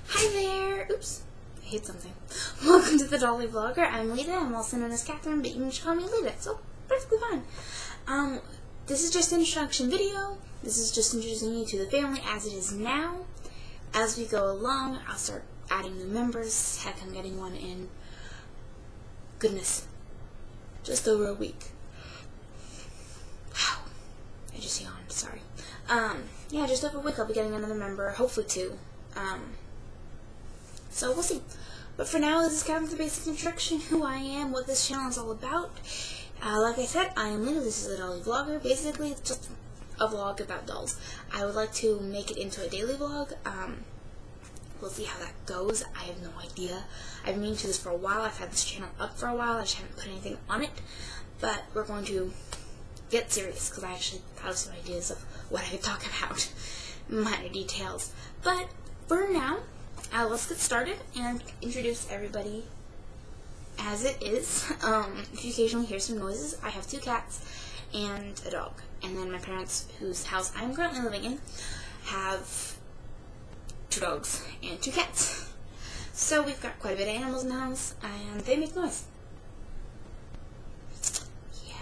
Hi there! Oops, I hit something. Welcome to the Dolly Vlogger. I'm Lita. I'm also known as Catherine, but you can just call me Lita. So perfectly fine. This is just an introduction video. This is just introducing you to the family as it is now. As we go along, I'll start adding new members. Heck, I'm getting one in, goodness, just over a week. Wow. I just yawned, sorry. Yeah, just over a week I'll be getting another member, hopefully two. So we'll see. But for now, this is kind of the basic introduction, who I am, what this channel is all about. Like I said, I am Lita. This is the Dolly Vlogger. Basically, it's just a vlog about dolls. I would like to make it into a daily vlog. We'll see how that goes. I have no idea. I've been meaning to this for a while. I've had this channel up for a while. I just haven't put anything on it. But we're going to get serious, because I actually have some ideas of what I could talk about. Minor details. But for now, let's get started and introduce everybody as it is. If you occasionally hear some noises, I have 2 cats and a dog. And then my parents, whose house I'm currently living in, have 2 dogs and 2 cats. So we've got quite a bit of animals in the house, and they make noise. Yeah.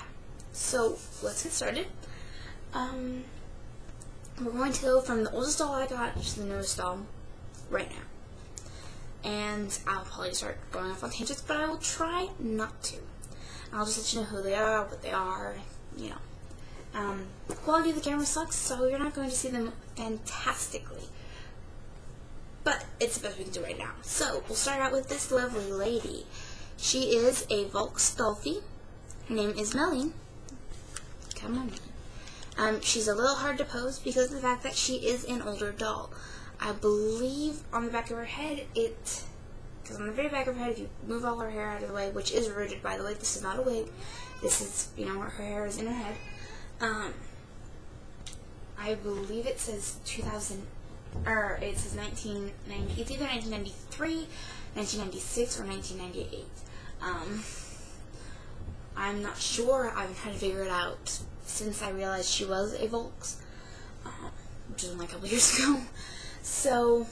So let's get started. We're going to go from the oldest doll I got to the newest doll right now. And I'll probably start going off on tangents, but I will try not to. I'll just let you know who they are, what they are, you know. The quality of the camera sucks, so you're not going to see them fantastically. But it's the best we can do right now. So, we'll start out with this lovely lady. She is a Volks Dolphy. Her name is Melanie. Come on. She's a little hard to pose because of the fact that she is an older doll. I believe on the back of her head, because on the very back of her head, if you move all her hair out of the way, which is rooted, by the way, this is not a wig, this is, you know, her hair is in her head, I believe it says 2000, or it says 1990, it's either 1993, 1996, or 1998, I'm not sure. I've been trying to figure it out since I realized she was a Volks, which was only a couple years ago. So,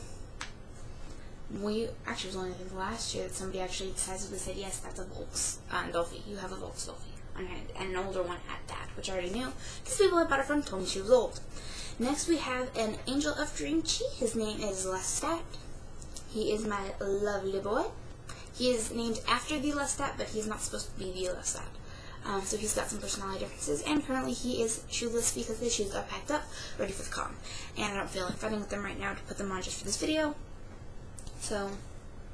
actually, it was only, I think, last year that somebody actually decisively said, yes, that's a Volks Dolphy. You have a Volks Dolphy on your hand, and an older one at that, which I already knew, because people I bought it from told me she was old. Next, we have an Angel of Dream Chi. His name is Lestat. He is my lovely boy. He is named after the Lestat, but he's not supposed to be the Lestat. So he's got some personality differences, and currently he is shoeless because his shoes are packed up, ready for the con. And I don't feel like fighting with them right now to put them on just for this video. So,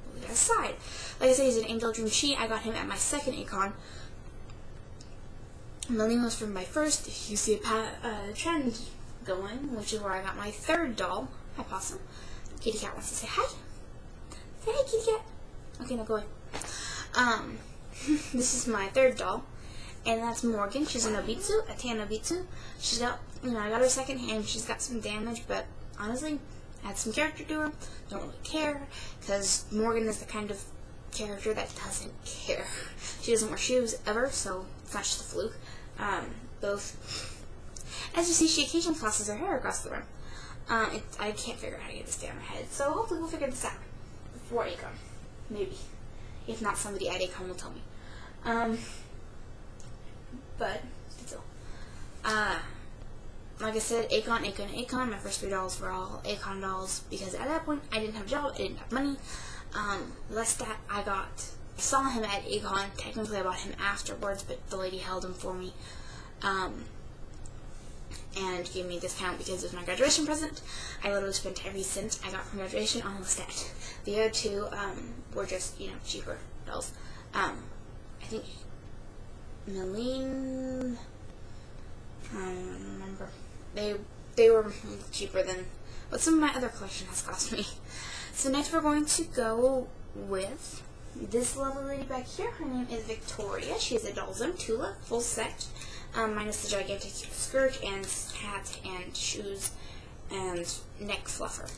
we'll leave that aside. Like I said, he's an Angel Dream Chi. I got him at my second Acon. Melanie was from my first. If you see a trend going, which is where I got my third doll. Hi, Possum. Kitty Cat wants to say hi. Say hi, Kitty Cat. Okay, now go away. This is my third doll. And that's Morgan. She's a Nobitsu, a tan Nobitsu. She's got, you know, I got her second hand. She's got some damage, but honestly, add some character to her. Don't really care, because Morgan is the kind of character that doesn't care. She doesn't wear shoes ever, so it's not just a fluke. As you see, she occasionally tosses her hair across the room. I can't figure out how to get this down her head, so hopefully we'll figure this out before Acon. Maybe. If not, somebody at Acon will tell me. But, still. Like I said, Acon. My first 3 dolls were all Acon dolls, because at that point, I didn't have a job, I didn't have money. Lestat, I saw him at Acon. Technically, I bought him afterwards, but the lady held him for me, and gave me a discount because it was my graduation present. I literally spent every cent I got from graduation on Lestat. The other 2, were just, you know, cheaper dolls. I think Meline, I don't remember. They were cheaper than what some of my other collection has cost me. So next we're going to go with this lovely lady back here. Her name is Victoria. She is a Doll Zone Tula, full set, minus the gigantic skirt and hat and shoes and neck fluffer.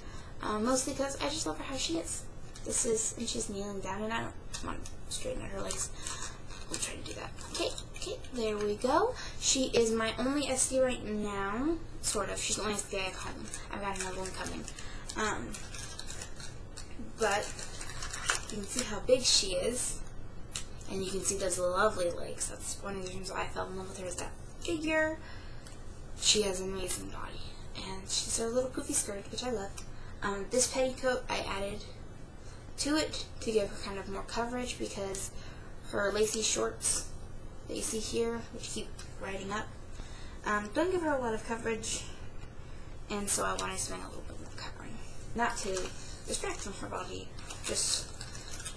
Mostly because I just love her how she is. And she's kneeling down, and I don't want to straighten out her legs. We'll try to do that. Okay, there we go. She is my only SD right now. Sort of. She's the only SD I have. I've got another one coming. but you can see how big she is, and you can see those lovely legs. That's one of the reasons why I fell in love with her, is that figure. She has an amazing body, and she's her little poofy skirt, which I love. This petticoat I added to it to give her kind of more coverage, because her lacy shorts that you see here, which keep riding up, don't give her a lot of coverage, and so I wanted to bring a little bit more covering. Not to distract from her body, just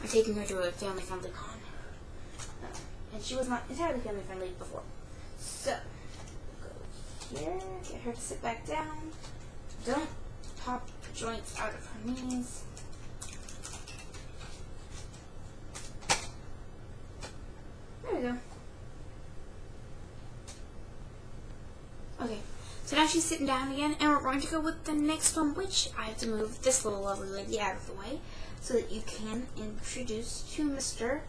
I'm taking her to a family-friendly con. And she was not entirely family-friendly before. So, go here, get her to sit back down. Don't pop the joints out of her knees. There we go. Okay, so now she's sitting down again, and we're going to go with the next one, which I have to move this little lovely lady out of the way so that you can introduce to Mr.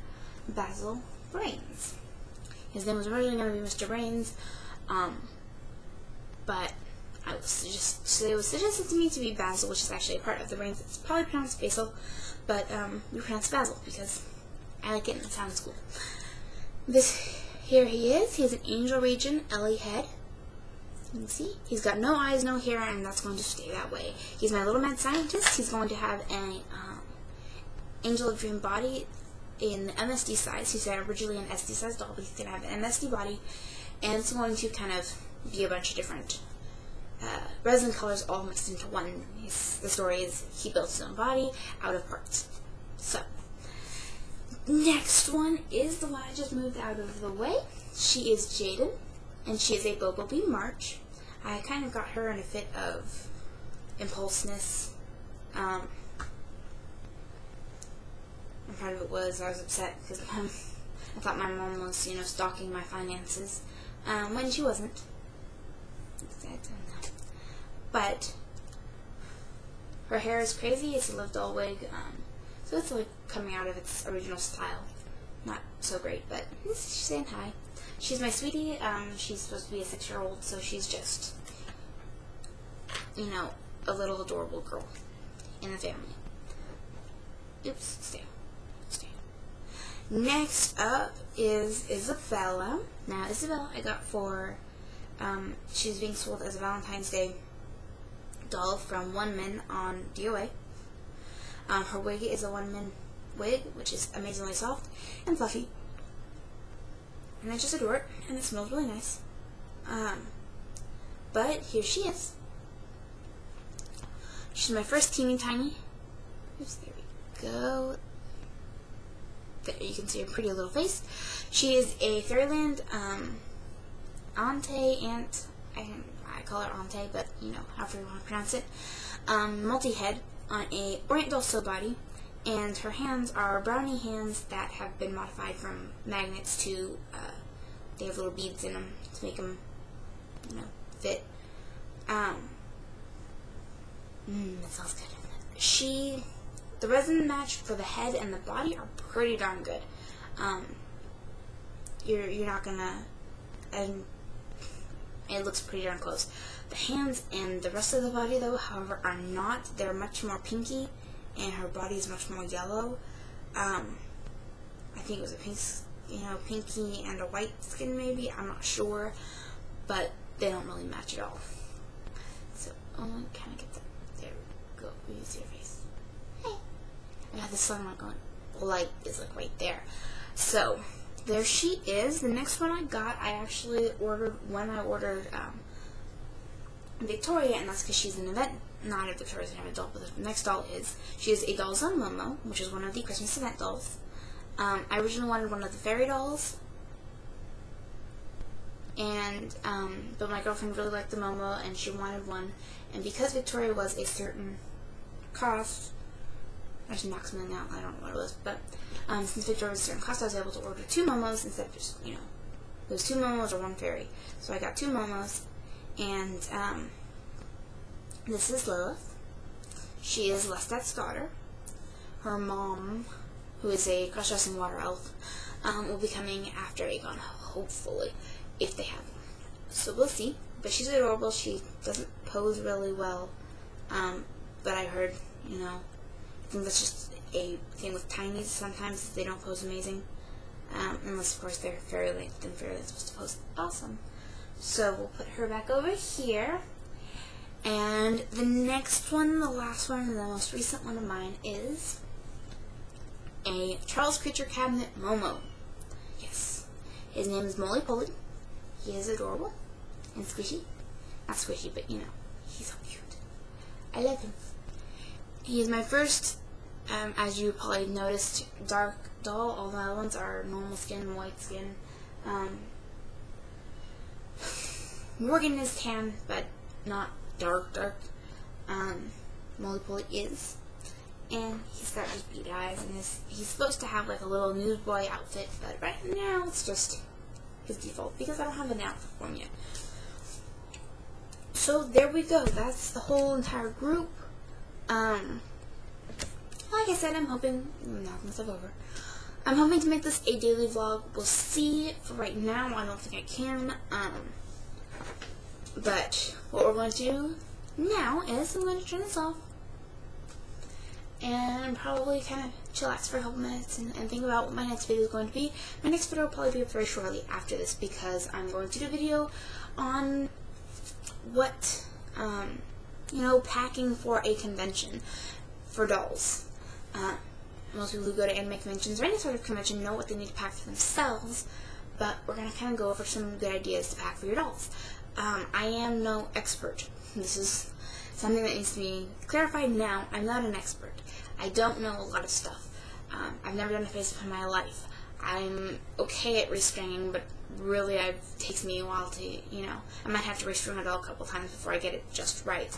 Basil Brains. His name was originally going to be Mr. Brains, but it was suggested to me to be Basil, which is actually a part of the brains. It's probably pronounced Basil, but we pronounce Basil because I like it and it sounds cool. Here he is. He has an angel region Ellie head. You can see he's got no eyes, no hair, and that's going to stay that way. He's my little mad scientist. He's going to have an angel of dream body in the MSD size. He's originally an SD size doll, but he's going to have an MSD body, and it's going to kind of be a bunch of different resin colors all mixed into one. The story is he built his own body out of parts. So, next one is the one I just moved out of the way. She is Jaden, and she is a Bumblebee March. I kind of got her in a fit of impulsiveness. And part of it was I was upset because I thought my mom was, stalking my finances, when she wasn't. But her hair is crazy. It's a live doll wig, so it's like coming out of its original style. Not so great, but she's saying hi. She's my sweetie. She's supposed to be a 6-year-old, so she's just, a little adorable girl in the family. Oops, stay. Next up is Isabella. Now, Isabella I got for, she's being sold as a Valentine's Day doll from One Min on DOA. Her wig is a One Min wig, which is amazingly soft and fluffy. And I just adore it, and it smells really nice. But here she is. She's my first teeny tiny. Oops, there we go. There you can see her pretty little face. She is a Fairyland aunt. I call her Ante, but however you want to pronounce it. Multi-head on a Orient doll sew body, and her hands are brownie hands that have been modified from magnets to. They have little beads in them to make them, fit. That smells good. The resin match for the head and the body are pretty darn good. You're not gonna, and it looks pretty darn close. The hands and the rest of the body, though, however, are not. They're much more pinky, and her body is much more yellow. I think it was a pinky and a white skin, maybe. I'm not sure, but they don't really match at all. So, kind of get that. There we go. We use your face. Hey. I got the sunlight going. The light is like right there. So, there she is. The next one I got, I actually ordered when I ordered Victoria, and that's because she's an event. Not a Victoria's an event doll, but the next doll is. She is a Dolls on Momo, which is one of the Christmas event dolls. I originally wanted one of the fairy dolls, and but my girlfriend really liked the Momo, and she wanted one. And because Victoria was a certain cost, actually not something out, I don't know what it was, but since Victoria was a certain cost, I was able to order 2 Momos instead of just, those 2 Momos or 1 fairy. So I got 2 Momos, and this is Lilith. She is Lestat's daughter. Her mom, who is a cross-dressing water elf, will be coming after Aegon, hopefully, if they have one. So we'll see. But she's adorable. She doesn't pose really well, but I heard, think that's just a thing with tinies. Sometimes they don't pose amazing. Unless, of course, they're fairy length, then fairy length supposed to pose awesome. So we'll put her back over here. And the next one, the last one, and the most recent one of mine is a Charles Creature Cabinet Momo. Yes. His name is Molly Polly. He is adorable and squishy. Not squishy, but you know, he's so cute. I love him. He is my first, as you probably noticed, dark doll. All the other ones are normal skin, white skin. Morgan is tan, but not dark. Molly Polly is. And he's got these bead eyes, and he's supposed to have like a little newsboy outfit, but right now it's just his default, because I don't have an outfit for him yet. So there we go. That's the whole entire group. Like I said, I'm hoping, knock myself over. I'm hoping to make this a daily vlog. We'll see. For right now, I don't think I can. But what we're going to do now is I'm going to turn this off and probably kind of chillax for a couple minutes and think about what my next video is going to be. My next video will probably be up very shortly after this, because I'm going to do a video on what, you know, packing for a convention for dolls. Most people who go to anime conventions or any sort of convention know what they need to pack for themselves, but we're going to kind of go over some good ideas to pack for your dolls. I am no expert. This is something that needs to be clarified now. I'm not an expert. I don't know a lot of stuff. I've never done a face-up in my life. I'm okay at restringing, but really it takes me a while to, you know, I might have to restring a doll a couple times before I get it just right.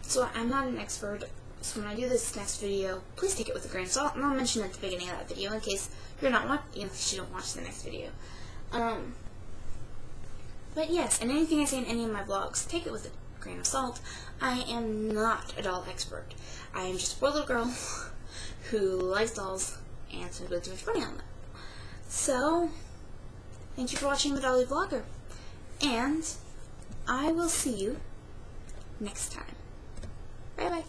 So I'm not an expert. So when I do this next video, please take it with a grain of salt, and I'll mention it at the beginning of that video in case you're not watching, in case you don't watch the next video. But yes, and anything I say in any of my vlogs, take it with a grain of salt. I am not a doll expert. I am just a poor little girl who likes dolls and spends way too much money on them. So, thank you for watching the Dolly Vlogger, and I will see you next time. Bye bye.